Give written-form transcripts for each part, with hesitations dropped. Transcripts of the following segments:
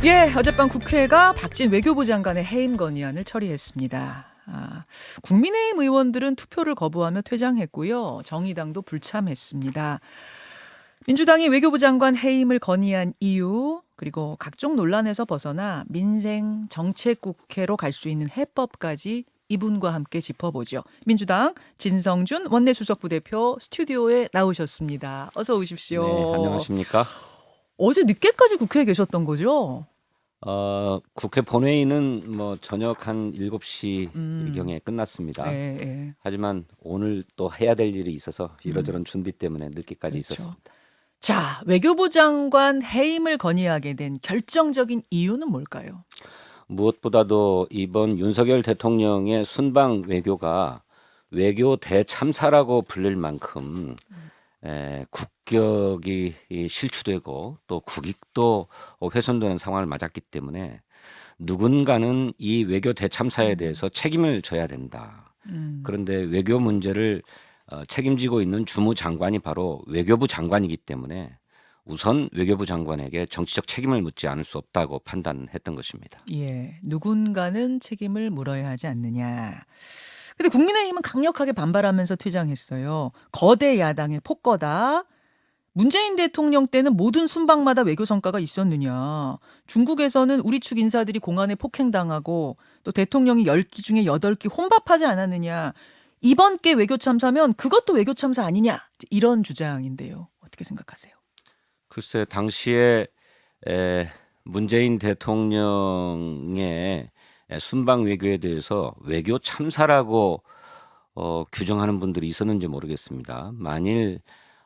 예, 어젯밤 국회가 박진 외교부 장관의 해임 건의안을 처리했습니다. 국민의힘 의원들은 투표를 거부하며 퇴장했고요. 정의당도 불참했습니다. 민주당이 외교부 장관 해임을 건의한 이유, 그리고 각종 논란에서 벗어나 민생 정책 국회로 갈 수 있는 해법까지 이분과 함께 짚어보죠. 민주당 진성준 원내수석 부대표 스튜디오에 나오셨습니다. 어서 오십시오. 네, 안녕하십니까? 어제 늦게까지 국회에 계셨던 거죠? 국회 본회의는 저녁 한 7시경에 끝났습니다. 예, 예. 하지만 오늘 또 해야 될 일이 있어서 이러저런 준비 때문에 늦게까지 그렇죠. 있었습니다. 자, 외교부 장관 해임을 건의하게 된 결정적인 이유는 뭘까요? 무엇보다도 이번 윤석열 대통령의 순방 외교가 외교 대참사라고 불릴 만큼 국격이 실추되고 또 국익도 훼손되는 상황을 맞았기 때문에 누군가는 이 외교 대참사에 대해서 책임을 져야 된다. 그런데 외교 문제를 책임지고 있는 주무장관이 바로 외교부 장관이기 때문에 우선 외교부 장관에게 정치적 책임을 묻지 않을 수 없다고 판단했던 것입니다. 예, 누군가는 책임을 물어야 하지 않느냐. 근데 국민의힘은 강력하게 반발하면서 퇴장했어요. 거대 야당의 폭거다. 문재인 대통령 때는 모든 순방마다 외교 성과가 있었느냐. 중국에서는 우리 측 인사들이 공안에 폭행당하고 또 대통령이 10기 중에 8기 혼밥하지 않았느냐. 이번 게 외교 참사면 그것도 외교 참사 아니냐. 이런 주장인데요. 어떻게 생각하세요? 글쎄 당시에 문재인 대통령의 순방 외교에 대해서 외교 참사라고 규정하는 분들이 있었는지 모르겠습니다. 만일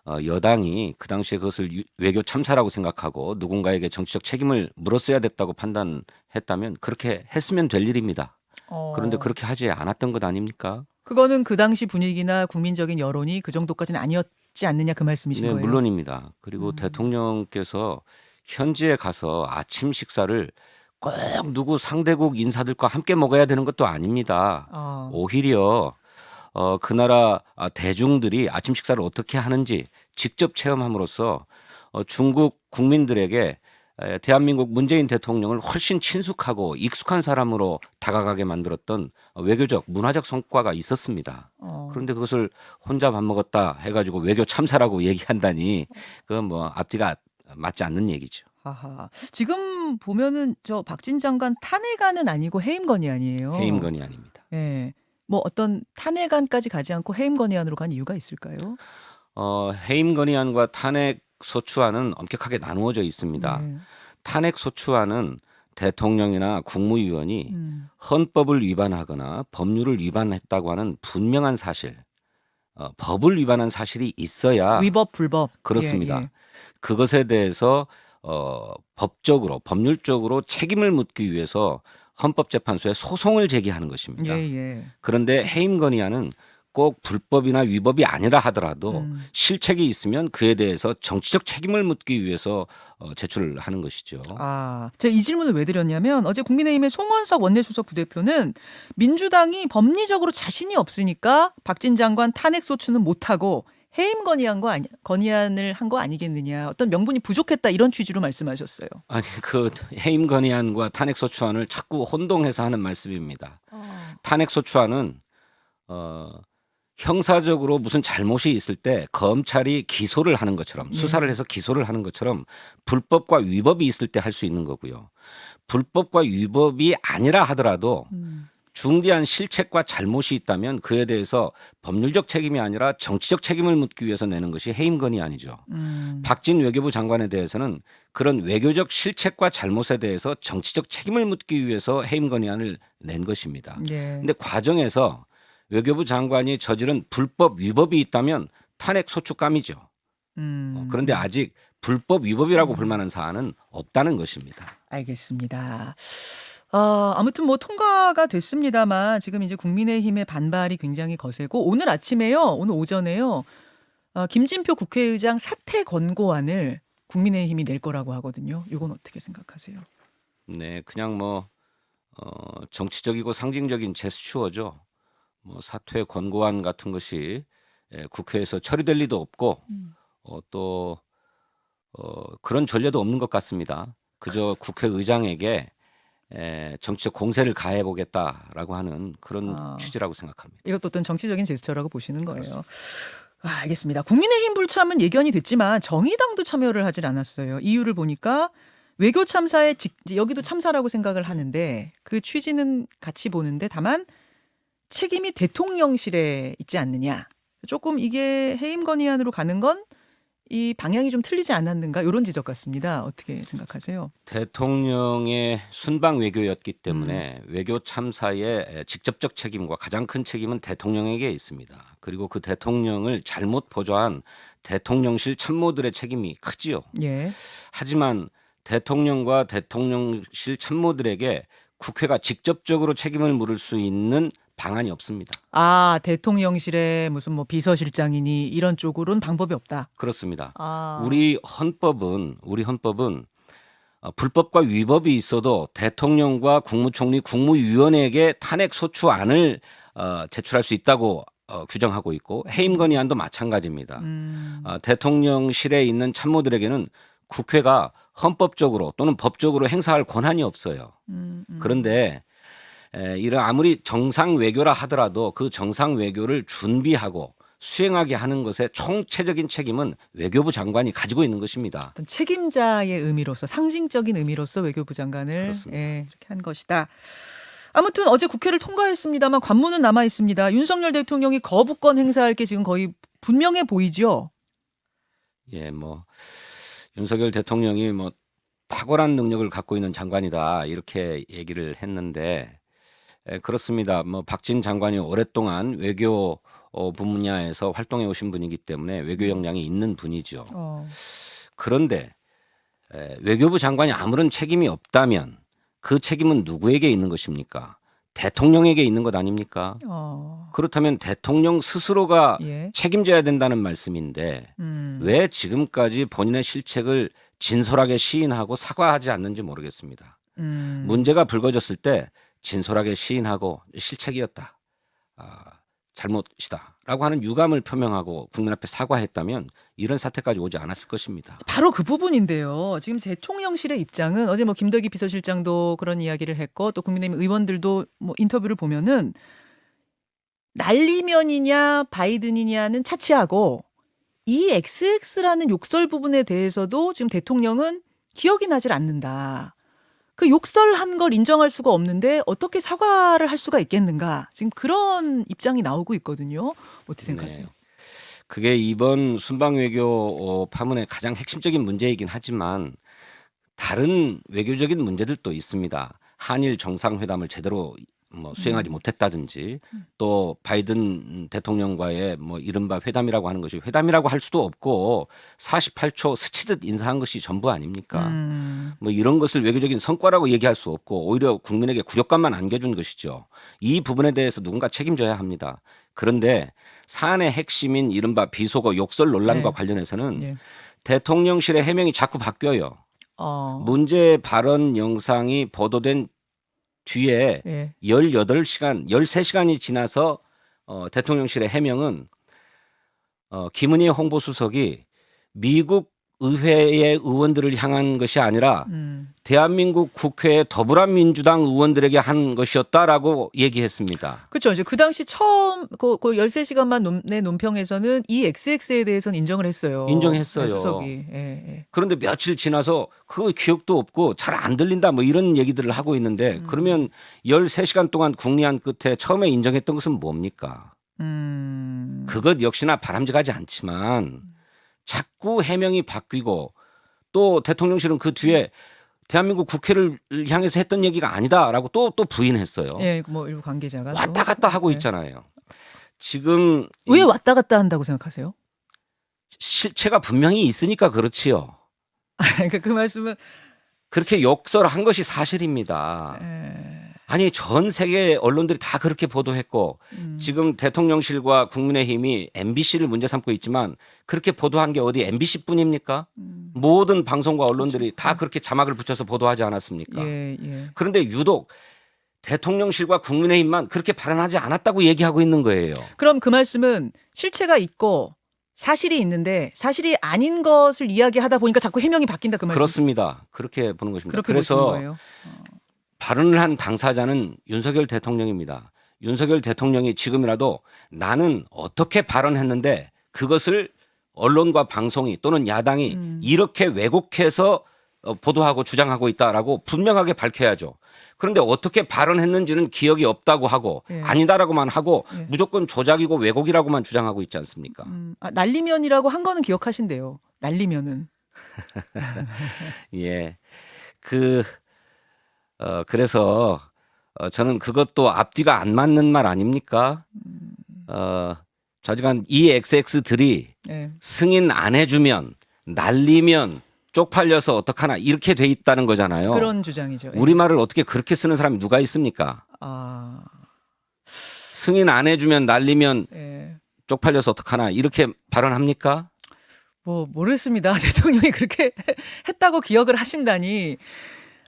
여당이 그 당시에 그것을 외교 참사라고 생각하고 누군가에게 정치적 책임을 물었어야 됐다고 판단했다면 그렇게 했으면 될 일입니다. 그런데 그렇게 하지 않았던 것 아닙니까? 그거는 그 당시 분위기나 국민적인 여론이 그 정도까지는 아니었지 않느냐 그 말씀이신 네, 거예요? 물론입니다. 그리고 대통령께서 현지에 가서 아침 식사를 꼭 누구 상대국 인사들과 함께 먹어야 되는 것도 아닙니다. 오히려 그 나라 대중들이 아침 식사를 어떻게 하는지 직접 체험함으로써 중국 국민들에게 대한민국 문재인 대통령을 훨씬 친숙하고 익숙한 사람으로 다가가게 만들었던 외교적 문화적 성과가 있었습니다. 그런데 그것을 혼자 밥 먹었다 해가지고 외교 참사라고 얘기한다니 그건 앞뒤가 맞지 않는 얘기죠. 하하. 지금 보면은 저 박진 장관 탄핵안은 아니고 해임 건의안이에요. 해임 건의안입니다. 예. 뭐 어떤 탄핵안까지 가지 않고 해임 건의안으로 간 이유가 있을까요? 해임 건의안과 탄핵 소추안은 엄격하게 나누어져 있습니다. 네. 탄핵 소추안은 대통령이나 국무위원이 헌법을 위반하거나 법률을 위반했다고 하는 분명한 사실, 법을 위반한 사실이 있어야 위법 불법. 그렇습니다. 예, 예. 그것에 대해서 법적으로 법률적으로 책임을 묻기 위해서 헌법재판소에 소송을 제기하는 것입니다. 예, 예. 그런데 해임 건의안은 꼭 불법이나 위법이 아니라 하더라도 실책이 있으면 그에 대해서 정치적 책임을 묻기 위해서 제출을 하는 것이죠. 제가 이 질문을 왜 드렸냐면 어제 국민의힘의 송원석 원내수석 부대표는 민주당이 법리적으로 자신이 없으니까 박진 장관 탄핵 소추는 못하고 해임 건의안을 한 거 아니겠느냐. 어떤 명분이 부족했다 이런 취지로 말씀하셨어요. 아니 그 해임 건의안과 탄핵 소추안을 자꾸 혼동해서 하는 말씀입니다. 탄핵 소추안은 형사적으로 무슨 잘못이 있을 때 검찰이 기소를 하는 것처럼 수사를 해서 기소를 하는 것처럼 불법과 위법이 있을 때 할 수 있는 거고요. 불법과 위법이 아니라 하더라도 중대한 실책과 잘못이 있다면 그에 대해서 법률적 책임이 아니라 정치적 책임을 묻기 위해서 내는 것이 해임 건의안이죠. 박진 외교부 장관에 대해서는 그런 외교적 실책과 잘못에 대해서 정치적 책임을 묻기 위해서 해임 건의안을 낸 것입니다. 그런데 과정에서 외교부 장관이 저지른 불법 위법이 있다면 탄핵 소추감이죠. 그런데 아직 불법 위법이라고 볼 만한 사안은 없다는 것입니다. 알겠습니다. 아무튼 뭐 통과가 됐습니다만 지금 이제 국민의힘의 반발이 굉장히 거세고 오늘 아침에요. 오늘 오전에요. 김진표 국회의장 사퇴 권고안을 국민의힘이 낼 거라고 하거든요. 이건 어떻게 생각하세요? 네, 그냥 정치적이고 상징적인 제스처죠. 사퇴 권고안 같은 것이 국회에서 처리될 리도 없고 또 그런 전례도 없는 것 같습니다. 그저 국회의장에게 정치적 공세를 가해보겠다라고 하는 그런 취지라고 생각합니다. 이것도 어떤 정치적인 제스처라고 보시는 거예요. 그렇습니다. 알겠습니다. 국민의힘 불참은 예견이 됐지만 정의당도 참여를 하질 않았어요. 이유를 보니까 외교 참사에 여기도 참사라고 생각을 하는데 그 취지는 같이 보는데 다만 책임이 대통령실에 있지 않느냐. 조금 이게 해임 건의안으로 가는 건 이 방향이 좀 틀리지 않았는가 이런 지적 같습니다. 어떻게 생각하세요? 대통령의 순방 외교였기 때문에 외교 참사의 직접적 책임과 가장 큰 책임은 대통령에게 있습니다. 그리고 그 대통령을 잘못 보좌한 대통령실 참모들의 책임이 크지요. 예. 하지만 대통령과 대통령실 참모들에게 국회가 직접적으로 책임을 물을 수 있는 방안이 없습니다. 대통령실에 무슨 뭐 비서실장이니 이런 쪽으로는 방법이 없다. 그렇습니다. 아. 우리 헌법은 불법과 위법이 있어도 대통령과 국무총리, 국무위원에게 탄핵 소추안을 제출할 수 있다고 규정하고 있고 해임 건의안도 마찬가지입니다. 대통령실에 있는 참모들에게는 국회가 헌법적으로 또는 법적으로 행사할 권한이 없어요. 그런데 이런 아무리 정상 외교라 하더라도 그 정상 외교를 준비하고 수행하게 하는 것에 총체적인 책임은 외교부 장관이 가지고 있는 것입니다. 어떤 책임자의 의미로서 상징적인 의미로서 외교부 장관을 그렇습니다. 이렇게 한 것이다. 아무튼 어제 국회를 통과했습니다만 관문은 남아 있습니다. 윤석열 대통령이 거부권 행사할 게 지금 거의 분명해 보이죠. 예, 윤석열 대통령이 탁월한 능력을 갖고 있는 장관이다 이렇게 얘기를 했는데 그렇습니다. 박진 장관이 오랫동안 외교 분야에서 활동해 오신 분이기 때문에 외교 역량이 있는 분이죠. 그런데 외교부 장관이 아무런 책임이 없다면 그 책임은 누구에게 있는 것입니까? 대통령에게 있는 것 아닙니까? 그렇다면 대통령 스스로가 예. 책임져야 된다는 말씀인데 왜 지금까지 본인의 실책을 진솔하게 시인하고 사과하지 않는지 모르겠습니다. 문제가 불거졌을 때 진솔하게 시인하고 실책이었다. 잘못이다라고 하는 유감을 표명하고 국민 앞에 사과했다면 이런 사태까지 오지 않았을 것입니다. 바로 그 부분인데요. 지금 대통령실의 입장은 어제 김덕기 비서실장도 그런 이야기를 했고 또 국민의힘 의원들도 인터뷰를 보면은 날리면이냐 바이든이냐는 차치하고 이 XX라는 욕설 부분에 대해서도 지금 대통령은 기억이 나질 않는다. 그 욕설한 걸 인정할 수가 없는데 어떻게 사과를 할 수가 있겠는가. 지금 그런 입장이 나오고 있거든요. 어떻게 생각하세요? 네. 그게 이번 순방 외교 파문의 가장 핵심적인 문제이긴 하지만 다른 외교적인 문제들도 있습니다. 한일 정상회담을 제대로 수행하지 못했다든지 또 바이든 대통령과의 이른바 회담이라고 하는 것이 회담이라고 할 수도 없고 48초 스치듯 인사한 것이 전부 아닙니까? 이런 것을 외교적인 성과라고 얘기할 수 없고 오히려 국민에게 굴욕감만 안겨준 것이죠. 이 부분에 대해서 누군가 책임져야 합니다. 그런데 사안의 핵심인 이른바 비속어 욕설 논란과 관련해서는 대통령실의 해명이 자꾸 바뀌어요. 문제 발언 영상이 보도된 뒤에 18시간, 13시간이 지나서 대통령실의 해명은 김은희 홍보수석이 미국 의회의 의원들을 향한 것이 아니라 대한민국 국회의 더불어민주당 의원들에게 한 것이었다라고 얘기했습니다. 그렇죠. 이제 그 당시 처음 그 13시간만 내 논평에서는 이 XX에 대해서는 인정을 했어요. 인정했어요. 수석이. 그런데 며칠 지나서 그 기억도 없고 잘 안 들린다 이런 얘기들을 하고 있는데 그러면 13시간 동안 궁리한 끝에 처음에 인정했던 것은 뭡니까? 그것 역시나 바람직하지 않지만 자꾸 해명이 바뀌고 또 대통령실은 그 뒤에 대한민국 국회를 향해서 했던 얘기가 아니다라고 또 부인했어요. 예, 일부 관계자가 왔다 갔다 하고 있잖아요. 지금 왜 왔다 갔다 한다고 생각하세요? 실체가 분명히 있으니까 그렇지요. 그러니까 그 말씀은 그렇게 욕설한 것이 사실입니다. 아니 전 세계 언론들이 다 그렇게 보도했고 지금 대통령실과 국민의힘이 MBC를 문제 삼고 있지만 그렇게 보도한 게 어디 MBC뿐입니까? 모든 방송과 언론들이 다 그렇게 자막을 붙여서 보도하지 않았습니까? 그런데 유독 대통령실과 국민의힘만 그렇게 발언하지 않았다고 얘기하고 있는 거예요. 그럼 그 말씀은 실체가 있고 사실이 있는데 사실이 아닌 것을 이야기하다 보니까 자꾸 해명이 바뀐다 그 말씀. 그렇습니다. 그렇게 보는 것입니다. 그렇게 보시는 그래서 거예요. 발언을 한 당사자는 윤석열 대통령입니다. 윤석열 대통령이 지금이라도 나는 어떻게 발언했는데 그것을 언론과 방송이 또는 야당이 이렇게 왜곡해서 보도하고 주장하고 있다라고 분명하게 밝혀야죠. 그런데 어떻게 발언했는지는 기억이 없다고 하고 예. 아니다라고만 하고 예. 무조건 조작이고 왜곡이라고만 주장하고 있지 않습니까? 날리면이라고 한 거는 기억하신대요. 날리면은. 예. 그래서 저는 그것도 앞뒤가 안 맞는 말 아닙니까? 좌지간 이 XX들이 예. 승인 안 해주면 날리면 쪽팔려서 어떡하나 이렇게 돼 있다는 거잖아요. 그런 주장이죠. 예. 우리말을 어떻게 그렇게 쓰는 사람이 누가 있습니까? 아, 승인 안 해주면 날리면 예. 쪽팔려서 어떡하나 이렇게 발언합니까? 뭐 모르겠습니다. 대통령이 그렇게 했다고 기억을 하신다니.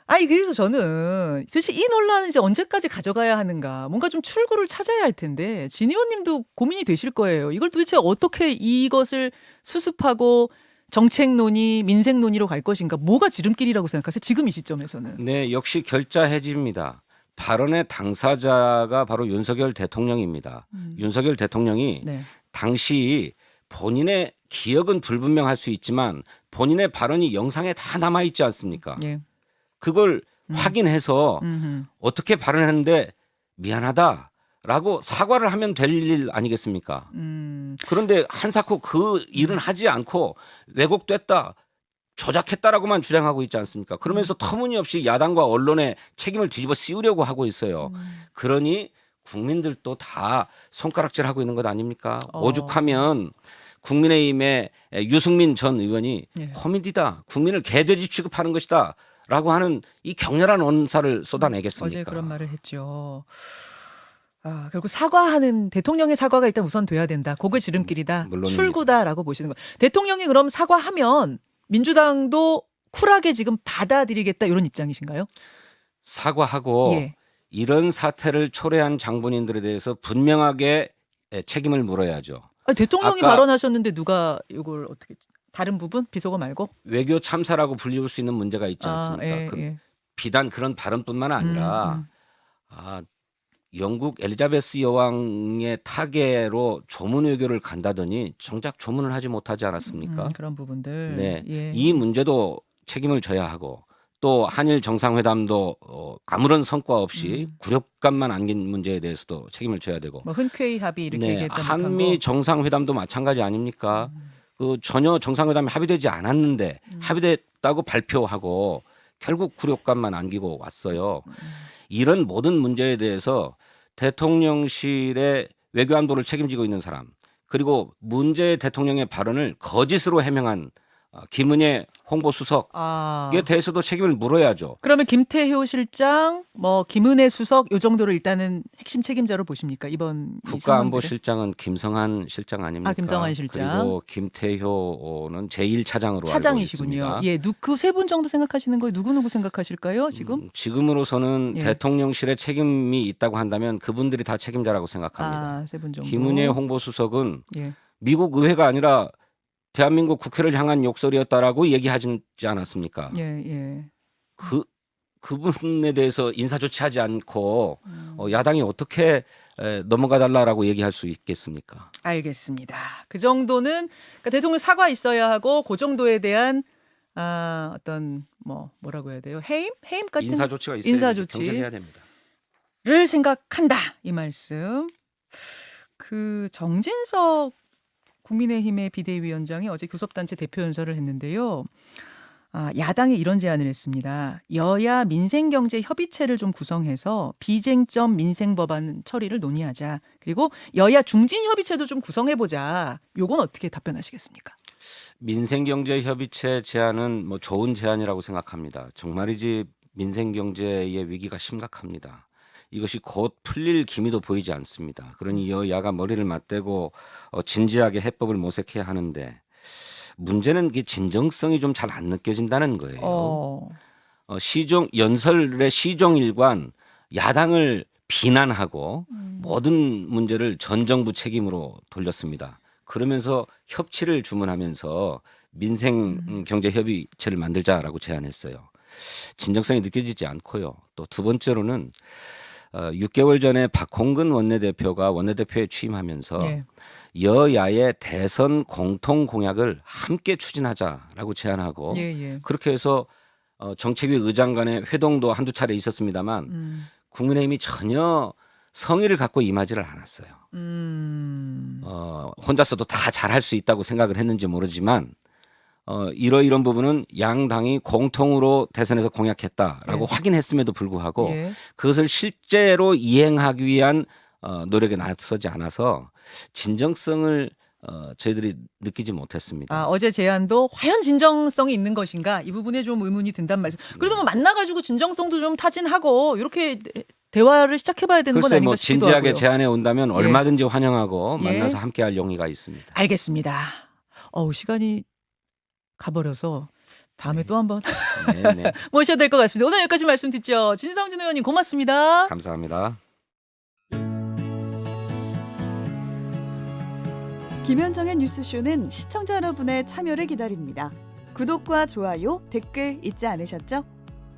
아니 그래서 저는 도대체 이 논란은 이제 언제까지 가져가야 하는가. 뭔가 좀 출구를 찾아야 할 텐데 진 의원님도 고민이 되실 거예요. 이걸 도대체 어떻게 이것을 수습하고 정책 논의, 민생 논의로 갈 것인가. 뭐가 지름길이라고 생각하세요? 지금 이 시점에서는. 네, 역시 결자 해지입니다. 발언의 당사자가 바로 윤석열 대통령입니다. 윤석열 대통령이 네. 당시 본인의 기억은 불분명할 수 있지만 본인의 발언이 영상에 다 남아 있지 않습니까? 예. 그걸 확인해서 음흠. 어떻게 발언했는데 미안하다라고 사과를 하면 될 일 아니겠습니까? 그런데 한사코 그 일은 하지 않고 왜곡됐다, 조작했다라고만 주장하고 있지 않습니까? 그러면서 터무니없이 야당과 언론의 책임을 뒤집어 씌우려고 하고 있어요. 그러니 국민들도 다 손가락질하고 있는 것 아닙니까? 오죽하면 국민의힘의 유승민 전 의원이 예. 코미디다, 국민을 개돼지 취급하는 것이다 라고 하는 이 격렬한 언사를 쏟아내겠습니까? 어제 그런 말을 했죠. 아, 결국 사과하는 대통령의 사과가 일단 우선 돼야 된다. 그게 지름길이다. 물론입니다. 출구다라고 보시는 거예요. 대통령이 그럼 사과하면 민주당도 쿨하게 지금 받아들이겠다 이런 입장이신가요? 사과하고 예. 이런 사태를 초래한 장본인들에 대해서 분명하게 책임을 물어야죠. 아니, 대통령이 아까 발언하셨는데 누가 이걸 어떻게 다른 부분 비속어 말고? 외교 참사라고 불리울 수 있는 문제가 있지 않습니까? 예, 그 예. 비단 그런 발언뿐만 아니라 영국 엘리자베스 여왕의 타계로 조문 외교를 간다더니 정작 조문을 하지 못하지 않았습니까? 그런 부분들. 네, 예. 이 문제도 책임을 져야 하고 또 한일 정상회담도 아무런 성과 없이 굴욕감만 안긴 문제에 대해서도 책임을 져야 되고 뭐 흔쾌히 합의 이렇게 네, 얘기했던 한미 정상회담도 마찬가지 아닙니까? 그 전혀 정상회담이 합의되지 않았는데 합의됐다고 발표하고 결국 굴욕감만 안기고 왔어요. 이런 모든 문제에 대해서 대통령실의 외교안보를 책임지고 있는 사람 그리고 문재 대통령의 발언을 거짓으로 해명한 김은혜 홍보수석에 아. 대해서도 책임을 물어야죠. 그러면 김태효 실장, 뭐 김은혜 수석 요 정도를 일단은 핵심 책임자로 보십니까? 이번 이 상황들을? 국가안보실장은 김성한 실장 아닙니까? 아, 김성한 실장. 그리고 김태효는 제1차장으로 차장이시군요. 알고 있습니다. 예, 그 세 분 정도 생각하시는 거예요? 누구 생각하실까요? 지금? 지금으로서는 예. 대통령실에 책임이 있다고 한다면 그분들이 다 책임자라고 생각합니다. 아, 세 분 정도. 김은혜 홍보수석은 예. 미국 의회가 아니라 대한민국 국회를 향한 욕설이었다라고 얘기하지 않았습니까? 예, 예. 그분에 대해서 인사조치하지 않고 야당이 어떻게 넘어가 달라라고 얘기할 수 있겠습니까? 알겠습니다. 그 정도는 그러니까 대통령 사과 있어야 하고 그 정도에 대한 어떤 뭐라고 해야 돼요? 해임까지 인사조치가 있어야 인사조치. 경쟁해야 됩니다. 를 생각한다 이 말씀. 그 정진석 국민의힘의 비대위원장이 어제 교섭단체 대표 연설을 했는데요. 야당에 이런 제안을 했습니다. 여야 민생경제협의체를 좀 구성해서 비쟁점 민생법안 처리를 논의하자. 그리고 여야 중진협의체도 좀 구성해보자. 요건 어떻게 답변하시겠습니까? 민생경제협의체 제안은 뭐 좋은 제안이라고 생각합니다. 정말이지 민생경제의 위기가 심각합니다. 이것이 곧 풀릴 기미도 보이지 않습니다. 그러니 여야가 머리를 맞대고 진지하게 해법을 모색해야 하는데 문제는 그 진정성이 좀 잘 안 느껴진다는 거예요. 연설의 시종일관 야당을 비난하고 모든 문제를 전 정부 책임으로 돌렸습니다. 그러면서 협치를 주문하면서 민생 경제 협의체를 만들자라고 제안했어요. 진정성이 느껴지지 않고요. 또 두 번째로는 6개월 전에 박홍근 원내대표가 원내대표에 취임하면서 예. 여야의 대선 공통 공약을 함께 추진하자라고 제안하고 예, 예. 그렇게 해서 정책위 의장 간의 회동도 한두 차례 있었습니다만 국민의힘이 전혀 성의를 갖고 임하지를 않았어요. 혼자서도 다 잘할 수 있다고 생각을 했는지 모르지만 이런 부분은 양 당이 공통으로 대선에서 공약했다라고 예. 확인했음에도 불구하고 예. 그것을 실제로 이행하기 위한 노력에 나서지 않아서 진정성을 저희들이 느끼지 못했습니다. 아, 어제 제안도 과연 진정성이 있는 것인가 이 부분에 좀 의문이 든단 말씀. 그래도 뭐 만나가지고 진정성도 좀 타진하고 이렇게 대화를 시작해봐야 되는 건 글쎄 아닌가 뭐 싶기도 진지하게 하고요. 제안해 온다면 예. 얼마든지 환영하고 예. 만나서 함께할 용의가 있습니다. 알겠습니다. 시간이 가버려서 다음에 또 한번 네. 모셔야 될 것 같습니다. 오늘 여기까지 말씀 듣죠. 진성진 의원님 고맙습니다. 감사합니다. 김현정의 뉴스쇼는 시청자 여러분의 참여를 기다립니다. 구독과 좋아요, 댓글 잊지 않으셨죠?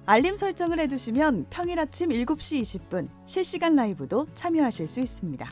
알림 설정을 해두시면 평일 아침 7시 20분 실시간 라이브도 참여하실 수 있습니다.